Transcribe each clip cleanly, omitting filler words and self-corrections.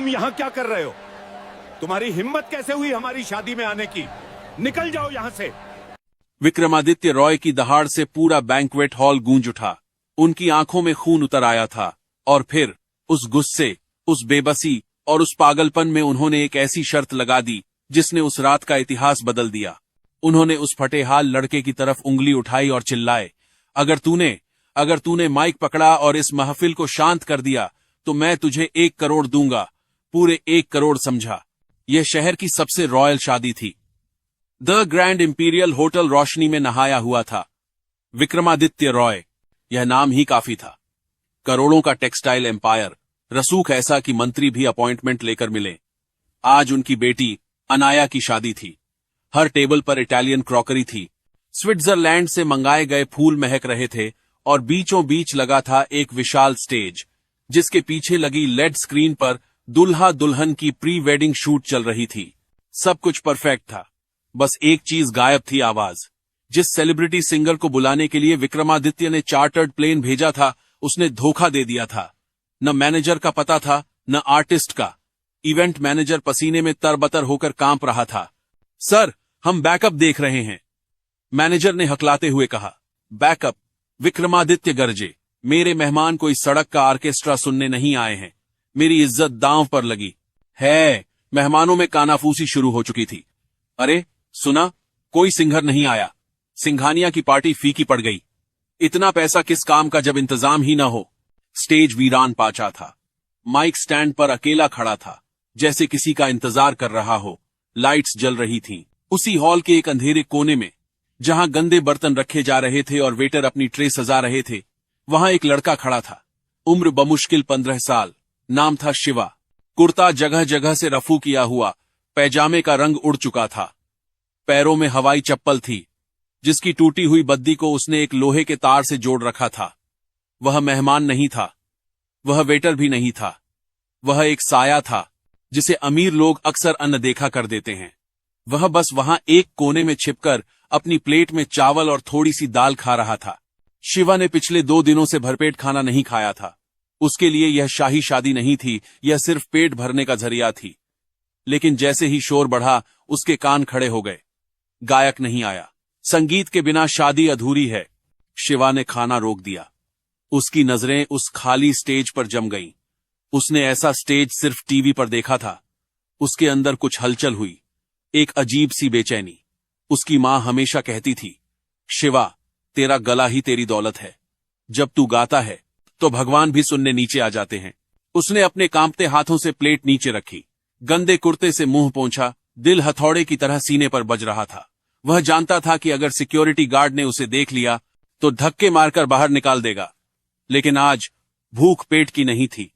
तुम यहाँ क्या कर रहे हो? तुम्हारी हिम्मत कैसे हुई हमारी शादी में आने की? निकल जाओ यहाँ से। विक्रमादित्य रॉय की दहाड़ से पूरा बैंक्वेट हॉल गूंज उठा। उनकी आंखों में खून उतर आया था और फिर उस गुस्से, उस बेबसी और उस पागलपन में उन्होंने एक ऐसी शर्त लगा दी जिसने उस रात का इतिहास बदल दिया। उन्होंने उस फटेहाल लड़के की तरफ उंगली उठाई और चिल्लाए, अगर तूने माइक पकड़ा और इस महफिल को शांत कर दिया तो मैं तुझे 1 करोड़ दूंगा, पूरे 1 करोड़ समझा। यह शहर की सबसे रॉयल शादी थी। द ग्रैंड इंपीरियल होटल रोशनी में नहाया हुआ था। विक्रमादित्य रॉय, यह नाम ही काफी था। करोड़ों का टेक्सटाइल एम्पायर, रसूख ऐसा कि मंत्री भी अपॉइंटमेंट लेकर मिले। आज उनकी बेटी अनाया की शादी थी। हर टेबल पर इटालियन क्रॉकरी थी। स्विट्जरलैंड से मंगाए गए फूल महक रहे थे और बीचों बीच लगा था एक विशाल स्टेज, जिसके पीछे लगी लेड स्क्रीन पर दुल्हा दुल्हन की प्री वेडिंग शूट चल रही थी। सब कुछ परफेक्ट था, बस एक चीज गायब थी, आवाज। जिस सेलिब्रिटी सिंगर को बुलाने के लिए विक्रमादित्य ने चार्टर्ड प्लेन भेजा था, उसने धोखा दे दिया था। न मैनेजर का पता था, न आर्टिस्ट का। इवेंट मैनेजर पसीने में तरबतर होकर कांप रहा था। सर, हम बैकअप देख रहे हैं, मैनेजर ने हकलाते हुए कहा। बैकअप? विक्रमादित्य गरजे, मेरे मेहमान कोई सड़क का ऑर्केस्ट्रा सुनने नहीं आए हैं। मेरी इज्जत दांव पर लगी है। मेहमानों में कानाफूसी शुरू हो चुकी थी। अरे सुना, कोई सिंगर नहीं आया। सिंघानिया की पार्टी फीकी पड़ गई। इतना पैसा किस काम का जब इंतजाम ही ना हो। स्टेज वीरान पाचा था। माइक स्टैंड पर अकेला खड़ा था, जैसे किसी का इंतजार कर रहा हो। लाइट्स जल रही थीं। उसी हॉल के एक अंधेरे कोने में, जहां गंदे बर्तन रखे जा रहे थे और वेटर अपनी ट्रे सजा रहे थे, वहां एक लड़का खड़ा था। उम्र बमुश्किल 15 साल। नाम था शिवा। कुर्ता जगह जगह से रफू किया हुआ, पैजामे का रंग उड़ चुका था। पैरों में हवाई चप्पल थी, जिसकी टूटी हुई बद्दी को उसने एक लोहे के तार से जोड़ रखा था। वह मेहमान नहीं था, वह वेटर भी नहीं था। वह एक साया था, जिसे अमीर लोग अक्सर अनदेखा कर देते हैं। वह बस वहां एक कोने में छिपकर अपनी प्लेट में चावल और थोड़ी सी दाल खा रहा था। शिवा ने पिछले 2 दिनों से भरपेट खाना नहीं खाया था। उसके लिए यह शाही शादी नहीं थी, यह सिर्फ पेट भरने का जरिया थी। लेकिन जैसे ही शोर बढ़ा, उसके कान खड़े हो गए। गायक नहीं आया। संगीत के बिना शादी अधूरी है। शिवा ने खाना रोक दिया। उसकी नजरें उस खाली स्टेज पर जम गईं। उसने ऐसा स्टेज सिर्फ टीवी पर देखा था। उसके अंदर कुछ हलचल हुई, एक अजीब सी बेचैनी। उसकी मां हमेशा कहती थी, शिवा, तेरा गला ही तेरी दौलत है। जब तू गाता है तो भगवान भी सुनने नीचे आ जाते हैं। उसने अपने कांपते हाथों से प्लेट नीचे रखी। गंदे कुर्ते से मुंह पोंछा। दिल हथौड़े की तरह सीने पर बज रहा था। वह जानता था कि अगर सिक्योरिटी गार्ड ने उसे देख लिया तो धक्के मारकर बाहर निकाल देगा। लेकिन आज भूख पेट की नहीं थी।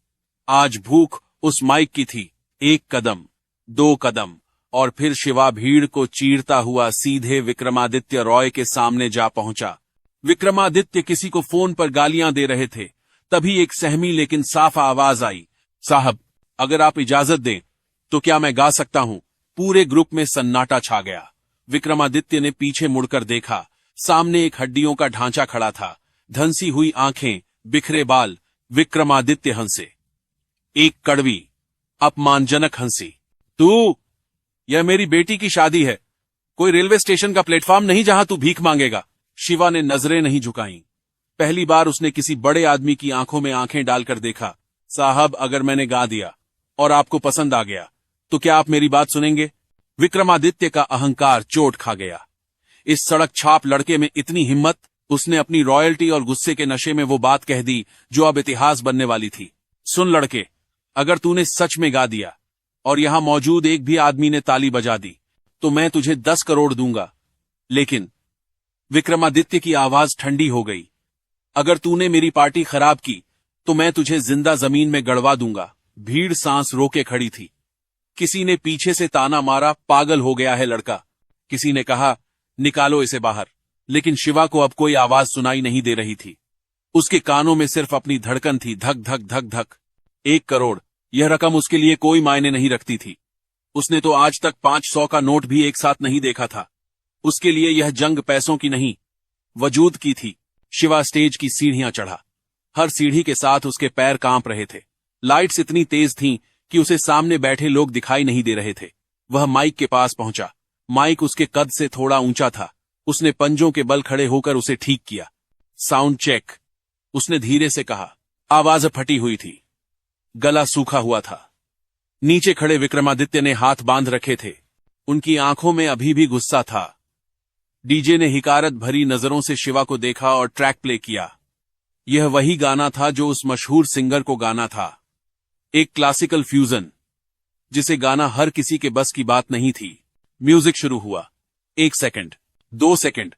आज भूख उस माइक की थी। 1 कदम, 2 कदम, और फिर शिवा भीड़ को चीरता हुआ सीधे विक्रमादित्य रॉय के सामने जा पहुंचा। विक्रमादित्य किसी को फोन पर गालियां दे रहे थे। तभी एक सहमी लेकिन साफ आवाज आई, साहब, अगर आप इजाजत दें तो क्या मैं गा सकता हूं? पूरे ग्रुप में सन्नाटा छा गया। विक्रमादित्य ने पीछे मुड़कर देखा। सामने एक हड्डियों का ढांचा खड़ा था। धंसी हुई आंखें, बिखरे बाल। विक्रमादित्य हंसे, एक कड़वी, अपमानजनक हंसी। तू, यह मेरी बेटी की शादी है, कोई रेलवे स्टेशन का प्लेटफॉर्म नहीं जहां तू भीख मांगेगा। शिवा ने नजरें नहीं झुकाईं। पहली बार उसने किसी बड़े आदमी की आंखों में आंखें डालकर देखा। साहब, अगर मैंने गा दिया और आपको पसंद आ गया तो क्या आप मेरी बात सुनेंगे? विक्रमादित्य का अहंकार चोट खा गया। इस सड़क छाप लड़के में इतनी हिम्मत। उसने अपनी रॉयल्टी और गुस्से के नशे में वो बात कह दी जो अब इतिहास बनने वाली थी। सुन लड़के, अगर तूने सच में गा दिया और यहां मौजूद एक भी आदमी ने ताली बजा दी तो मैं तुझे 10 करोड़ दूंगा। लेकिन विक्रमादित्य की आवाज ठंडी हो गई। अगर तूने मेरी पार्टी खराब की तो मैं तुझे जिंदा जमीन में गड़वा दूंगा। भीड़ सांस रोके खड़ी थी। किसी ने पीछे से ताना मारा, पागल हो गया है लड़का। किसी ने कहा, निकालो इसे बाहर। लेकिन शिवा को अब कोई आवाज सुनाई नहीं दे रही थी। उसके कानों में सिर्फ अपनी धड़कन थी, धक धक धक धक। 1 करोड़, यह रकम उसके लिए कोई मायने नहीं रखती थी। उसने तो आज तक 500 का नोट भी एक साथ नहीं देखा था। उसके लिए यह जंग पैसों की नहीं, वजूद की थी। शिवा स्टेज की सीढ़ियां चढ़ा। हर सीढ़ी के साथ उसके पैर कांप रहे थे। लाइट्स इतनी तेज थीं कि उसे सामने बैठे लोग दिखाई नहीं दे रहे थे। वह माइक के पास पहुंचा। माइक उसके कद से थोड़ा ऊंचा था। उसने पंजों के बल खड़े होकर उसे ठीक किया। साउंड चेक, उसने धीरे से कहा। आवाज फटी हुई थी, गला सूखा हुआ था। नीचे खड़े विक्रमादित्य ने हाथ बांध रखे थे। उनकी आंखों में अभी भी गुस्सा था। डीजे ने हिकारत भरी नजरों से शिवा को देखा और ट्रैक प्ले किया। यह वही गाना था जो उस मशहूर सिंगर को गाना था, एक क्लासिकल फ्यूजन, जिसे गाना हर किसी के बस की बात नहीं थी। म्यूजिक शुरू हुआ। 1 सेकंड, 2 सेकंड।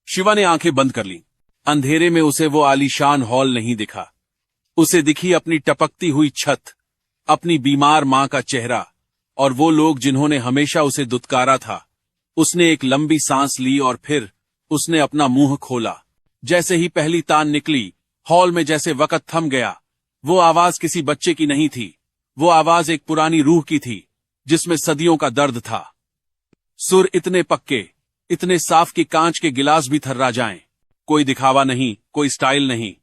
शिवा ने आंखें बंद कर ली। अंधेरे में उसे वो आलीशान हॉल नहीं दिखा। उसे दिखी अपनी टपकती हुई छत, अपनी बीमार मां का चेहरा और वो लोग जिन्होंने हमेशा उसे दुत्कारा था। उसने एक लंबी सांस ली और फिर उसने अपना मुंह खोला। जैसे ही पहली तान निकली, हॉल में जैसे वक्त थम गया। वो आवाज किसी बच्चे की नहीं थी। वो आवाज एक पुरानी रूह की थी, जिसमें सदियों का दर्द था। सुर इतने पक्के, इतने साफ कि कांच के गिलास भी थर्रा जाएं। कोई दिखावा नहीं, कोई स्टाइल नहीं,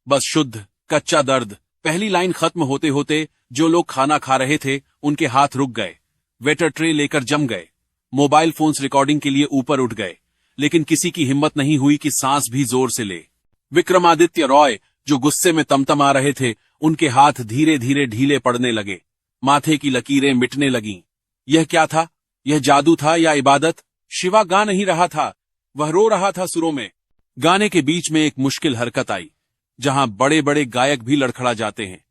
बस शुद्ध कच्चा दर्द। पहली लाइन खत्म होते होते जो लोग खाना खा रहे थे उनके हाथ रुक गए। वेटर ट्रे लेकर जम गए। मोबाइल फोन्स रिकॉर्डिंग के लिए ऊपर उठ गए, लेकिन किसी की हिम्मत नहीं हुई कि सांस भी जोर से ले। विक्रमादित्य रॉय, जो गुस्से में तमतमा रहे थे, उनके हाथ धीरे धीरे ढीले पड़ने लगे। माथे की लकीरें मिटने लगीं। यह क्या था? यह जादू था या इबादत? शिवा गा नहीं रहा था, वह रो रहा था सुरों में। गाने के बीच में एक मुश्किल हरकत आई, जहां बड़े बड़े गायक भी लड़खड़ा जाते हैं।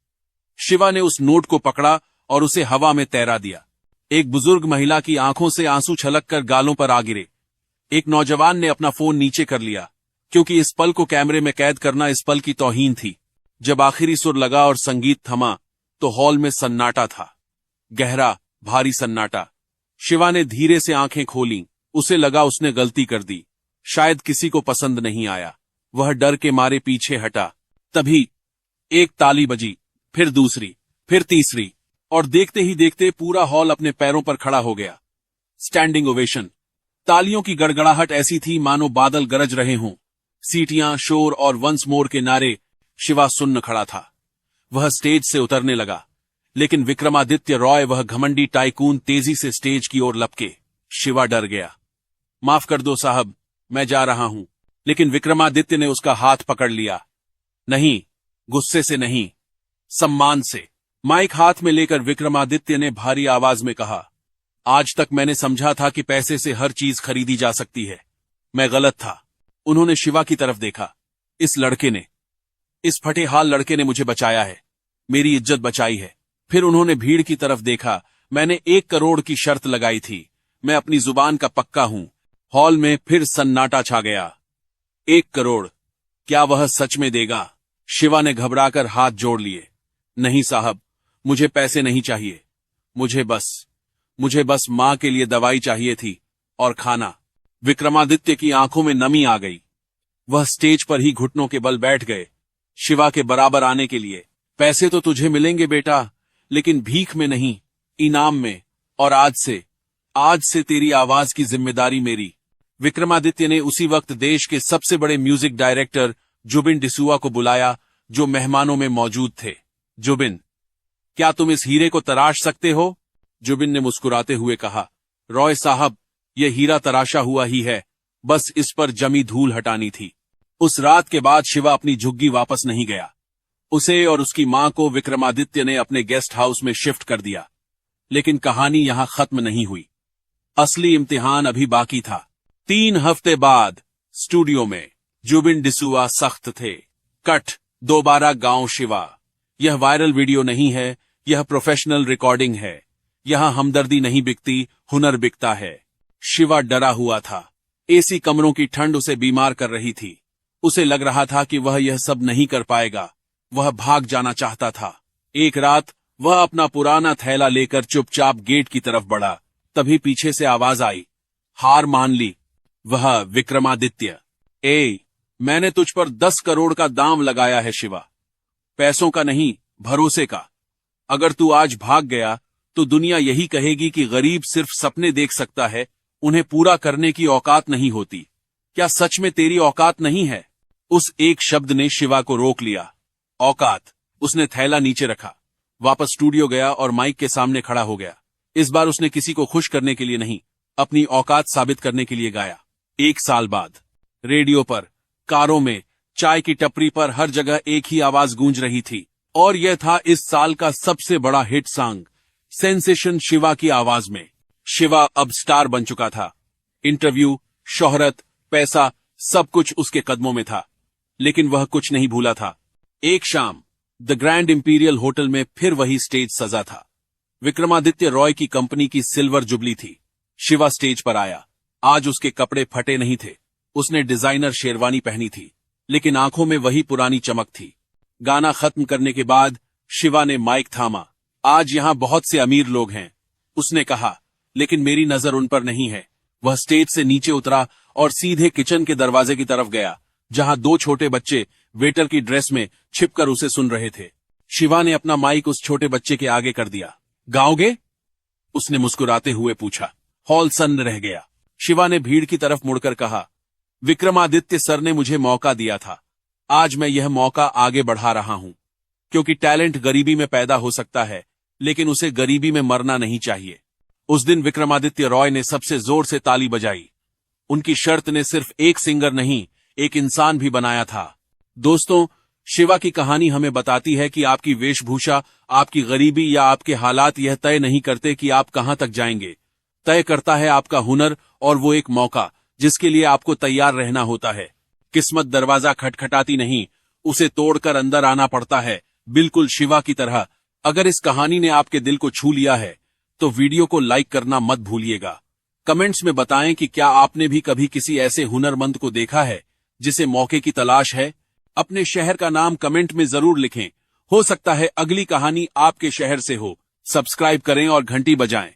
शिवा ने उस नोट को पकड़ा और उसे हवा में तैरा दिया। एक बुजुर्ग महिला की आंखों से आंसू छलककर गालों पर आ गिरे। एक नौजवान ने अपना फोन नीचे कर लिया, क्योंकि इस पल को कैमरे में कैद करना इस पल की तौहीन थी। जब आखिरी सुर लगा और संगीत थमा, तो हॉल में सन्नाटा था, गहरा, भारी सन्नाटा। शिवा ने धीरे से आंखें खोलीं। उसे लगा उसने गलती कर दी, शायद किसी को पसंद नहीं आया। वह डर के मारे पीछे हटा। तभी एक ताली बजी, फिर दूसरी, फिर तीसरी, और देखते ही देखते पूरा हॉल अपने पैरों पर खड़ा हो गया। Standing ovation. तालियों की गड़गड़ाहट ऐसी थी मानो बादल गरज रहे हों। सीटियां, शोर और वंस मोर के नारे। शिवा सुन्न खड़ा था। वह स्टेज से उतरने लगा, लेकिन विक्रमादित्य रॉय, वह घमंडी टाइकून, तेजी से स्टेज की ओर लपके। शिवा डर गया। माफ कर दो साहब, मैं जा रहा हूं। लेकिन विक्रमादित्य ने उसका हाथ पकड़ लिया। नहीं, गुस्से से नहीं, सम्मान से। माइक हाथ में लेकर विक्रमादित्य ने भारी आवाज में कहा, आज तक मैंने समझा था कि पैसे से हर चीज खरीदी जा सकती है। मैं गलत था। उन्होंने शिवा की तरफ देखा। इस लड़के ने, इस फटे हाल लड़के ने मुझे बचाया है, मेरी इज्जत बचाई है। फिर उन्होंने भीड़ की तरफ देखा। मैंने 1 करोड़ की शर्त लगाई थी। मैं अपनी जुबान का पक्का हूं। हॉल में फिर सन्नाटा छा गया। 1 करोड़, क्या वह सच में देगा? शिवा ने घबराकर हाथ जोड़ लिए। नहीं साहब, मुझे पैसे नहीं चाहिए। मुझे बस मां के लिए दवाई चाहिए थी और खाना। विक्रमादित्य की आंखों में नमी आ गई। वह स्टेज पर ही घुटनों के बल बैठ गए, शिवा के बराबर आने के लिए। पैसे तो तुझे मिलेंगे बेटा, लेकिन भीख में नहीं, इनाम में। और आज से तेरी आवाज की जिम्मेदारी मेरी। विक्रमादित्य ने उसी वक्त देश के सबसे बड़े म्यूजिक डायरेक्टर जुबिन डिसूआ को बुलाया, जो मेहमानों में मौजूद थे। जुबिन, क्या तुम इस हीरे को तराश सकते हो? जुबिन ने मुस्कुराते हुए कहा, रॉय साहब, यह हीरा तराशा हुआ ही है, बस इस पर जमी धूल हटानी थी। उस रात के बाद शिवा अपनी झुग्गी वापस नहीं गया। उसे और उसकी मां को विक्रमादित्य ने अपने गेस्ट हाउस में शिफ्ट कर दिया। लेकिन कहानी यहां खत्म नहीं हुई। असली इम्तिहान अभी बाकी था। 3 हफ्ते बाद स्टूडियो में जुबिन डिसूआ सख्त थे। कट, दोबारा गांव शिवा। यह वायरल वीडियो नहीं है, यह प्रोफेशनल रिकॉर्डिंग है। यहां हमदर्दी नहीं बिकती, हुनर बिकता है। शिवा डरा हुआ था। एसी कमरों की ठंड उसे बीमार कर रही थी। उसे लग रहा था कि वह यह सब नहीं कर पाएगा। वह भाग जाना चाहता था। एक रात वह अपना पुराना थैला लेकर चुपचाप गेट की तरफ बढ़ा। तभी पीछे से आवाज आई, हार मान ली। वह विक्रमादित्य। मैंने तुझ पर 10 करोड़ का दाम लगाया है शिवा, पैसों का नहीं, भरोसे का। अगर तू आज भाग गया तो दुनिया यही कहेगी कि गरीब सिर्फ सपने देख सकता है, उन्हें पूरा करने की औकात नहीं होती। क्या सच में तेरी औकात नहीं है? उस एक शब्द ने शिवा को रोक लिया। औकात। उसने थैला नीचे रखा। वापस स्टूडियो गया और माइक के सामने खड़ा हो गया। इस बार उसने किसी को खुश करने के लिए नहीं, अपनी औकात साबित करने के लिए गाया। 1 साल बाद रेडियो पर, कारों में, चाय की टपरी पर हर जगह एक ही आवाज गूंज रही थी, और यह था इस साल का सबसे बड़ा हिट सॉन्ग, सेंसेशन शिवा की आवाज में। शिवा अब स्टार बन चुका था। इंटरव्यू, शोहरत, पैसा, सब कुछ उसके कदमों में था। लेकिन वह कुछ नहीं भूला था। एक शाम द ग्रैंड इंपीरियल होटल में फिर वही स्टेज सजा था। विक्रमादित्य रॉय की कंपनी की सिल्वर जुबली थी। शिवा स्टेज पर आया। आज उसके कपड़े फटे नहीं थे। उसने डिजाइनर शेरवानी पहनी थी, लेकिन आंखों में वही पुरानी चमक थी। गाना खत्म करने के बाद शिवा ने माइक थामा। आज यहां बहुत से अमीर लोग हैं, उसने कहा, लेकिन मेरी नजर उन पर नहीं है। वह स्टेज से नीचे उतरा और सीधे किचन के दरवाजे की तरफ गया, जहां 2 छोटे बच्चे वेटर की ड्रेस में छिपकर उसे सुन रहे थे। शिवा ने अपना माइक उस छोटे बच्चे के आगे कर दिया। गाओगे? उसने मुस्कुराते हुए पूछा। हॉल सन्न रह गया। शिवा ने भीड़ की तरफ मुड़कर कहा, विक्रमादित्य सर ने मुझे मौका दिया था। आज मैं यह मौका आगे बढ़ा रहा हूं, क्योंकि टैलेंट गरीबी में पैदा हो सकता है, लेकिन उसे गरीबी में मरना नहीं चाहिए। उस दिन विक्रमादित्य रॉय ने सबसे जोर से ताली बजाई। उनकी शर्त ने सिर्फ एक सिंगर नहीं, एक इंसान भी बनाया था। दोस्तों, शिवा की कहानी हमें बताती है कि आपकी वेशभूषा, आपकी गरीबी या आपके हालात यह तय नहीं करते कि आप कहां तक जाएंगे। तय करता है आपका हुनर और वो एक मौका जिसके लिए आपको तैयार रहना होता है। किस्मत दरवाजा खटखटाती नहीं, उसे तोड़कर अंदर आना पड़ता है, बिल्कुल शिवा की तरह। अगर इस कहानी ने आपके दिल को छू लिया है तो वीडियो को लाइक करना मत भूलिएगा। कमेंट्स में बताएं कि क्या आपने भी कभी किसी ऐसे हुनरमंद को देखा है जिसे मौके की तलाश है। अपने शहर का नाम कमेंट में जरूर लिखें। हो सकता है अगली कहानी आपके शहर से हो। सब्सक्राइब करें और घंटी बजाएं।